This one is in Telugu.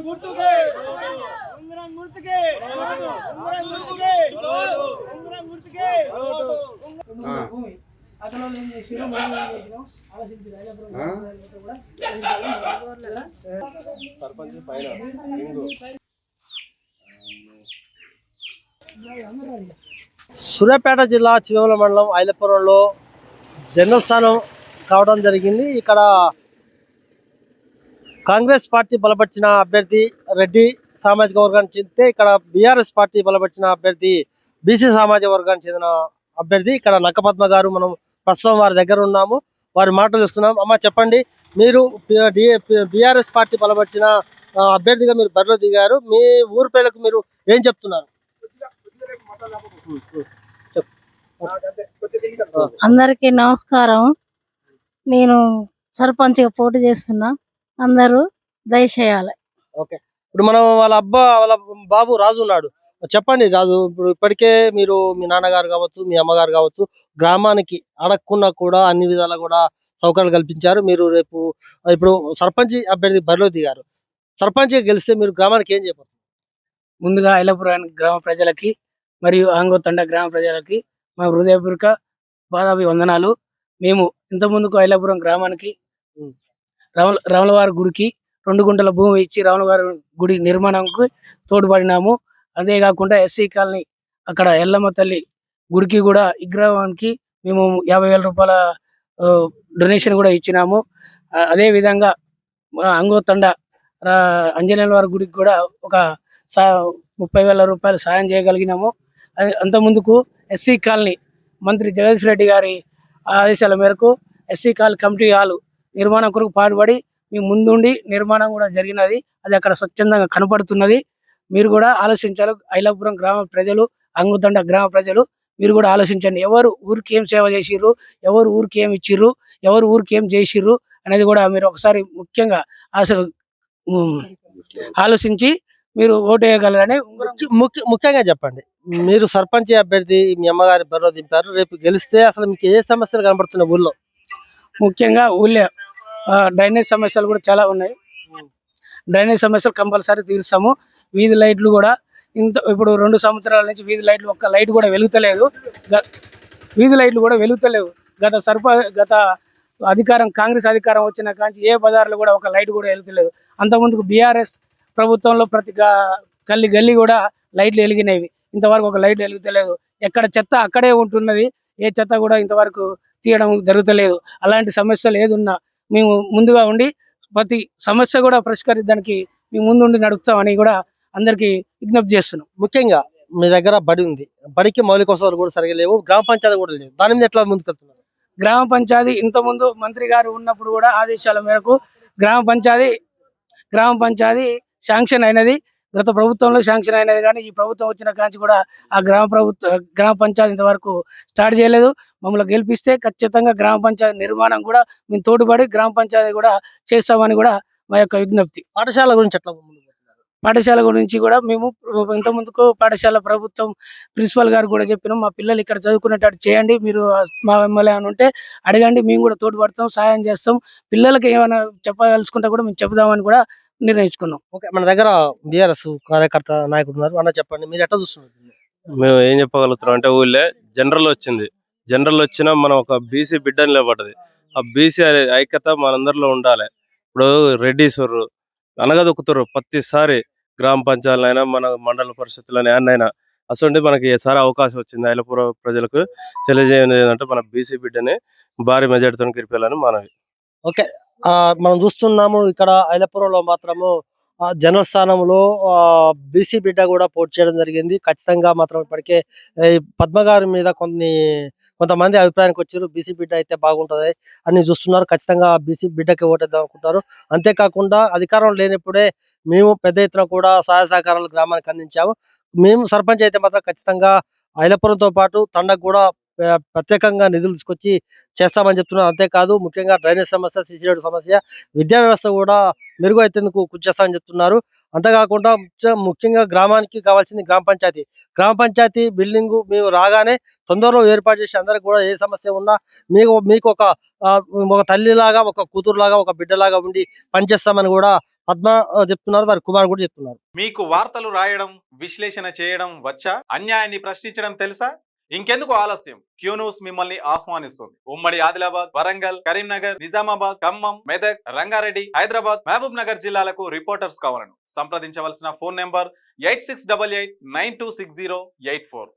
గుర్తుకే ఉంగరం గుర్తుకే ఉంగరం గుర్తుకే ఉంగరం గుర్తుకే అక్కడ ఏం చేసిరో మనం ఏం చేసినాం ఆలోచించి సర్పంచ్ పైన సూర్యాపేట జిల్లా చివేముల మండలం ఐలపురంలో జనరల్ స్థానం కావడం జరిగింది. ఇక్కడ కాంగ్రెస్ పార్టీ బలపరిచిన అభ్యర్థి రెడ్డి సామాజిక వర్గానికి చెందితే, ఇక్కడ బీఆర్ఎస్ పార్టీ బలపరిచిన అభ్యర్థి బీసీ సామాజిక వర్గానికి చెందిన అభ్యర్థి ఇక్కడ నక్కపద్మ గారు. మనం ప్రస్తుతం వారి దగ్గర ఉన్నాము, వారి మాటలు ఇస్తున్నాం. అమ్మ చెప్పండి, మీరు బీఆర్ఎస్ పార్టీ బలపరిచిన అభ్యర్థిగా మీరు బరిలో దిగారు. మీ ఊరు ప్రజలకు మీరు ఏం చెప్తున్నారు? అందరికీ నమస్కారం. నేను సర్పంచ్గా పోటీ చేస్తున్నా, అందరూ దయచేయాలి. ఓకే, ఇప్పుడు మనం వాళ్ళ బాబు రాజు ఉన్నాడు. చెప్పండి రాజు, ఇప్పుడు ఇప్పటికే మీరు మీ నాన్నగారు కావచ్చు, మీ అమ్మగారు కావచ్చు, గ్రామానికి అడగకుండా కూడా అన్ని విధాలా కూడా సౌకర్యాలు కల్పించారు. మీరు రేపు ఇప్పుడు సర్పంచ్ అభ్యర్థి బరిలో దిగారు. సర్పంచ్గా గెలిస్తే మీరు గ్రామానికి ఏం చేయబోతున్నారు? ముందుగా ఐలపురం గ్రామ ప్రజలకి మరియు ఆంగోతండ గ్రామ ప్రజలకి మా హృదయపూర్వక పాదాభివందనాలు. మేము ఇంత ముందుకు ఐలపురం గ్రామానికి రాములవారి గుడికి 2 గుంటల భూమి ఇచ్చి రాములవారి గుడి నిర్మాణంకు తోడ్పడినాము. అంతేకాకుండా ఎస్సీ కాలనీ అక్కడ ఎల్లమ్మ తల్లి గుడికి కూడా విగ్రహానికి మేము 50,000 రూపాయల డొనేషన్ కూడా ఇచ్చినాము. అదే విధంగా అంగోతండ ఆంజనేయుల వారి గుడికి కూడా ఒక 30,000 రూపాయలు సాయం చేయగలిగినాము. అంత ముందుకు ఎస్సీ కాలనీ మంత్రి జగదీష్ రెడ్డి గారి ఆదేశాల మేరకు ఎస్సీ కాలనీ కమిటీ హాల్ నిర్మాణం కొరకు పాటుపడి మేము ముందుండి నిర్మాణం కూడా జరిగినది. అది అక్కడ స్వచ్ఛందంగా కనపడుతున్నది. మీరు కూడా ఆలోచించాలి. ఐలాపురం గ్రామ ప్రజలు, అంగుతండ గ్రామ ప్రజలు మీరు కూడా ఆలోచించండి. ఎవరు ఊరికి ఏం సేవ చేసిర్రు, ఎవరు ఊరికి ఏం ఇచ్చిర్రు, ఎవరు ఊరికి ఏం చేసిర్రు అనేది కూడా మీరు ఒకసారి ముఖ్యంగా ఆలోచించి మీరు ఓటు వేయగలరని ముఖ్యంగా చెప్పండి. మీరు సర్పంచ్ అభ్యర్థి మీ అమ్మగారి బరిలో దింపారు. రేపు గెలిస్తే అసలు మీకు ఏ సమస్యలు కనబడుతున్నాయి ఊళ్ళో? ముఖ్యంగా ఊళ్ళో డ్రైనేజ్ సమస్యలు కూడా చాలా ఉన్నాయి. డ్రైనేజ్ సమస్యలు కంపల్సరీ తీరుస్తాము. వీధి లైట్లు కూడా ఇప్పుడు 2 సంవత్సరాల నుంచి వీధి లైట్లు ఒక్క లైట్ కూడా వెలుగుతలేదు. వీధి లైట్లు కూడా వెలుగుతలేవు. గత అధికారం కాంగ్రెస్ అధికారం వచ్చిన కాంచి ఏ బజార్లో కూడా ఒక లైట్ కూడా వెలుగుతలేదు. అంతకుముందుకు బీఆర్ఎస్ ప్రభుత్వంలో ప్రతి గల్లీ కూడా లైట్లు వెలిగినవి. ఇంతవరకు ఒక లైట్ వెలుగుతలేదు. ఎక్కడ చెత్త అక్కడే ఉంటున్నది. ఏ చెత్త కూడా ఇంతవరకు తీయడం జరుగుతలేదు. అలాంటి సమస్యలు ఏదున్నా మేము ముందుగా ఉండి ప్రతి సమస్య కూడా పరిష్కరించడానికి మేము ముందుండి నడుపుతామని కూడా అందరికీ విజ్ఞప్తి చేస్తున్నాం. ముఖ్యంగా మీ దగ్గర బడి ఉంది, బడికి మౌలిక వసతులు కూడా సరిగా లేవు, గ్రామ పంచాయతీ కూడా లేదు. దాని మీద ఎట్లా ముందుకెళ్తున్నారు? గ్రామ పంచాయతీ ఇంతకుముందు మంత్రి గారు ఉన్నప్పుడు కూడా ఆదేశాల మేరకు గ్రామ పంచాయతీ శాంక్షన్ అయినది. గత ప్రభుత్వంలో శాంక్షన్ అయినది, కానీ ఈ ప్రభుత్వం వచ్చిన కాంచి కూడా ఆ గ్రామ పంచాయతీ ఇంతవరకు స్టార్ట్ చేయలేదు. మమ్మల్ని గెలిపిస్తే ఖచ్చితంగా గ్రామ పంచాయతీ నిర్మాణం కూడా మేము తోడ్పడి గ్రామ పంచాయతీ కూడా చేస్తామని కూడా మా యొక్క విజ్ఞప్తి. పాఠశాల గురించి ఎట్లా? పాఠశాల గురించి కూడా మేము ఇంత ముందుకు పాఠశాల ప్రభుత్వం ప్రిన్సిపల్ గారు కూడా చెప్పినాం, మా పిల్లలు ఇక్కడ చదువుకునేటట్టు చేయండి, మీరు మా ఎమ్మెల్యే అని ఉంటే అడగండి, మేము కూడా తోడ్పడతాం, సాయం చేస్తాం, పిల్లలకి ఏమైనా చెప్పదలుచుకుంటే కూడా మేము చెబుదామని కూడా నిర్ణయించుకున్నాం. ఓకే, మన దగ్గర బీఆర్ఎస్ కార్యకర్త నాయకుడు ఉన్నారు, అన్న చెప్పండి, మీరు ఎట్లా చూస్తున్నారు? మేము ఏం చెప్పగలుగుతున్నాం అంటే, ఊళ్ళో జనరల్ వచ్చింది. జనరల్ వచ్చినా మనం ఒక బీసీ బిడ్డని లేపడ్డది. ఆ బీసీ ఐక్యత మనందరిలో ఉండాలి. ఇప్పుడు రెడ్డిసరు అనగదొక్కుతారు ప్రతిసారి, గ్రామ పంచాయతీలైనా మన మండల పరిషత్తులని అన్నైనా. అసలు మనకి ఈసారి అవకాశం వచ్చింది. ఐలపురం ప్రజలకు తెలియజేయడం ఏంటంటే, మన బీసీ బిడ్డని భారీ మెజార్టీతో గెలిపేయాలని మనవి. ఓకే, మనం చూస్తున్నాము ఇక్కడ ఐలపురంలో మాత్రము జనరల్ స్థానంలో బీసీ బిడ్డ కూడా పోటీ చేయడం జరిగింది. ఖచ్చితంగా మాత్రం ఇప్పటికే పద్మ గారి మీద కొంతమంది అభిప్రాయానికి వచ్చారు, బీసీ బిడ్డ అయితే బాగుంటది అని చూస్తున్నారు. ఖచ్చితంగా బీసీ బిడ్డకి ఓటేద్దాం అనుకుంటారు. అంతేకాకుండా అధికారం లేనప్పుడే మేము పెద్ద ఎత్తున కూడా సహాయ సహకారాలు గ్రామానికి అందించాము. మేము సర్పంచ్ అయితే మాత్రం ఖచ్చితంగా ఐలపురంతో పాటు తండకు కూడా ప్రత్యేకంగా నిధులు తీసుకొచ్చి చేస్తామని చెప్తున్నారు. అంతేకాదు ముఖ్యంగా డ్రైనేజ్ సమస్య, సీసీ రోడ్డు సమస్య, విద్యా వ్యవస్థ కూడా మెరుగైతేందుకు కృషి చేస్తామని చెప్తున్నారు. అంతేకాకుండా ముఖ్యంగా గ్రామానికి కావాల్సింది గ్రామ పంచాయతీ. గ్రామ పంచాయతీ బిల్డింగ్ మేము రాగానే తొందరలో ఏర్పాటు చేసి అందరికి కూడా ఏ సమస్య ఉన్నా మీకు ఒక తల్లిలాగా, ఒక కూతురులాగా, ఒక బిడ్డలాగా ఉండి పనిచేస్తామని కూడా పద్మ చెప్తున్నారు. వారి కుమార్ కూడా చెప్తున్నారు. మీకు వార్తలు రాయడం, విశ్లేషణ చేయడం వచ్చా? అన్యాయాన్ని ప్రశ్నించడం తెలుసా? ఇంకెందుకు ఆలస్యం? క్యూ న్యూస్ మిమ్మల్ని ఆహ్వానిస్తుంది. ఉమ్మడి ఆదిలాబాద్, వరంగల్, కరీంనగర్, నిజామాబాద్, ఖమ్మం, మెదక్, రంగారెడ్డి, హైదరాబాద్, మహబూబ్ నగర్ జిల్లాలకు రిపోర్టర్స్ కావాలను సంప్రదించవలసిన ఫోన్ నెంబర్ 8688926084.